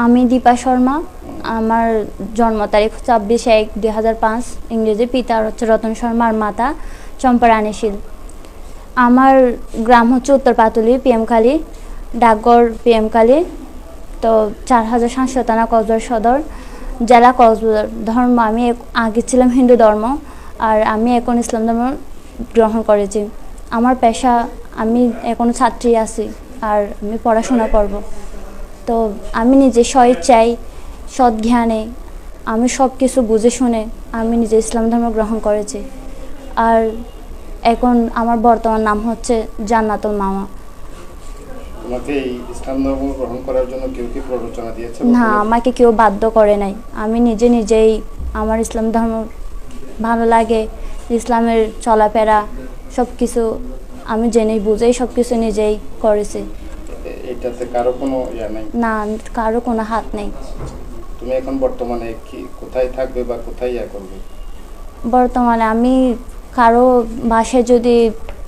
আমি দীপা শর্মা। আমার জন্ম তারিখ 24/1/2005, ইংরেজি। পিতা হচ্ছে রতন শর্মা আর মাতা চম্পা রানী শীল। আমার গ্রাম হচ্ছে উত্তর পাতুলি, পিএমখালী, ডাকঘর পিএমখালী। তো 4000 থানা, কক্সবাজার সদর, জেলা কক্সবাজার। ধর্ম আমি আগে ছিলাম হিন্দু ধর্ম, আর আমি এখন ইসলাম ধর্ম গ্রহণ করেছি। আমার পেশা, আমি এখনও ছাত্রী আছি, আর আমি পড়াশোনা করব। তো আমি নিজে স্বইচ্ছায়, সৎ জ্ঞানে, আমি সব কিছু বুঝে শুনে আমি নিজে ইসলাম ধর্ম গ্রহণ করেছি। আর এখন আমার বর্তমান নাম হচ্ছে জান্নাতুল মাওয়া। তোমাকে এই ইসলাম ধর্ম গ্রহণ করার জন্য কেউ কি প্ররোচনা দিয়েছে? না, আমাকে কেউ বাধ্য করে নাই। আমি নিজেই আমার ইসলাম ধর্ম ভালো লাগে, ইসলামের চলাফেরা সব কিছু আমি জেনেই বুঝেই সব কিছু নিজেই করেছি। এটাতে কারো কোনো নাই? না, কারো কোনো হাত নেই। তুমি এখন বর্তমানে কি কোথায় থাকবে বা কোথায় করবে? বর্তমানে আমি কারো বাসায় যদি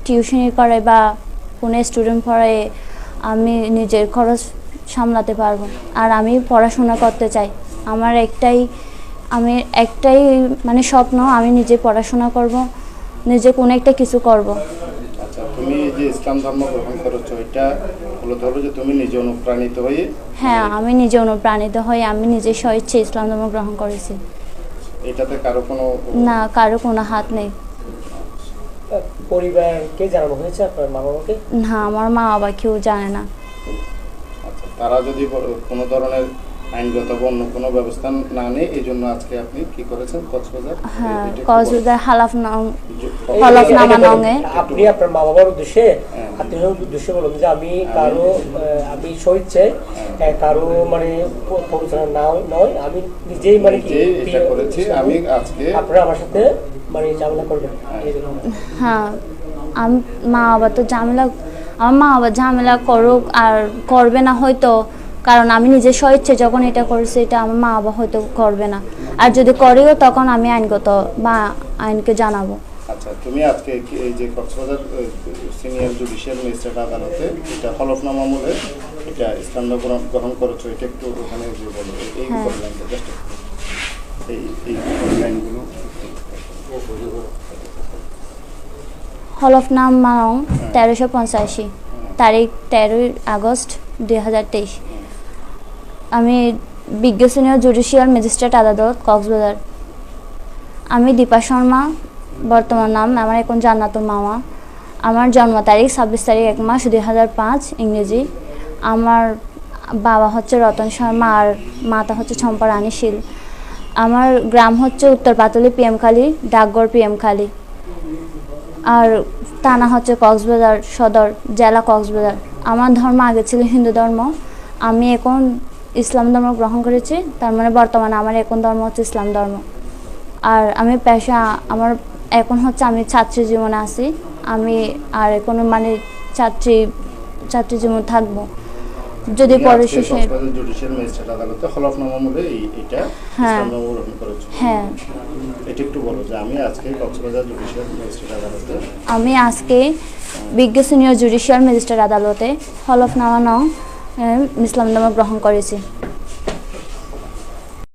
টিউশনি করে বা কোনো স্টুডেন্ট পড়ায়, আমি নিজের খরচ সামলাতে পারবো। আর আমি পড়াশোনা করতে চাই। আমার একটাই মানে স্বপ্ন, আমি নিজে পড়াশোনা করব, নিজে কোনো একটা কিছু করব। আচ্ছা, তুমি যে ইসলাম ধর্ম গ্রহণ করেছো, এটা হলো ধরো যে তুমি নিজে অনুপ্রাণিত হয়ে? হ্যাঁ, আমি নিজে অনুপ্রাণিত হয়ে আমি নিজে স্বইচ্ছে ইসলাম ধর্ম গ্রহণ করেছি। এটাতে কারো কোনো? না, কারো কোনো হাত নেই। পরিবারকে জানানো হয়েছে আপনার মা বাবাকে? না, আমার মা বাবা কেউ জানে না। আচ্ছা, তারা যদি কোনো ধরনের আইনগত বা অন্য কোনো ব্যবস্থা না নেয়, এই জন্য আজকে আপনি কি করেছেন কক্সবাজার? হ্যাঁ, কক্সবাজার হলফনামা নঙে আপনি আপনার মা বাবার উদ্দেশ্যে, আত্মীয়স্বজনের উদ্দেশ্যে বলুন যে আমি স্বইচ্ছায় কারো মানে প্ররোচনা নয়, আমি নিজেই মানে কি এটা করেছি। আমি আজকে আপনারা আমার সাথে মানে ঝামেলা করবেন? হ্যাঁ, মা বাবা তো ঝামেলা, আমার মা বাবা ঝামেলা করুক আর করবে না হয়তো, কারণ আমি নিজে স্বইচ্ছে যখন এটা করছি, এটা আমার মা বাবা হয়তো করবে না। আর যদি করেও তখন আমি আইনগত বা আইনকে জানাবো। আচ্ছা, তুমি আজকে এই যে কক্সবাজার সিনিয়র জুডিশিয়াল ম্যাজিস্ট্রেট আদালতে এটা হলফনামা আমলে এটা ইসলাম ধর্ম গ্রহণ করেছো, এটা একটু ওখানে যে বলো এই লাইনটা জাস্ট এই লাইনগুলো। হলফনামা 1385, তারিখ 13 আগস্ট 2023। আমি বিজ্ঞ সিনিয়র জুডিশিয়াল ম্যাজিস্ট্রেট আদালত কক্সবাজার। আমি দীপা শর্মা, বর্তমান নাম আমার এখন জান্নাতুল মাওয়া। আমার জন্ম তারিখ 26/1/2005, ইংরেজি। আমার বাবা হচ্ছে রতন শর্মা আর মাতা হচ্ছে চম্পা রানী শীল। আমার গ্রাম হচ্ছে উত্তর পাতুলি, পিএমখালী, ডাকঘর পিএমখালী। আর থানা হচ্ছে কক্সবাজার সদর, জেলা কক্সবাজার। আমার ধর্ম আগে ছিল হিন্দু ধর্ম, আমি এখন ইসলাম ধর্ম গ্রহণ করেছি। তার মানে বর্তমানে আমার এখন ধর্ম হচ্ছে ইসলাম ধর্ম। আর আমি পেশা, আমার এখন হচ্ছে আমি ছাত্রী জীবনে আছি। আমি আর এখন মানে ছাত্রী জীবন থাকবো যদি পরে শেষে। জুডিশিয়াল ম্যাজিস্ট্রেট আদালতে হলফনামা আমলে এটা ইসলাম ধর্ম গ্রহণ করেছো। হ্যাঁ, এটা একটু বলো যে আমি আজকে কক্সবাজার জুডিশিয়াল ম্যাজিস্ট্রেট আদালতে, আমি আজকে বিজ্ঞ সিনিয়র জুডিশিয়াল ম্যাজিস্ট্রেট আদালতে হলফনামা ইসলাম ধর্ম গ্রহণ করেছি।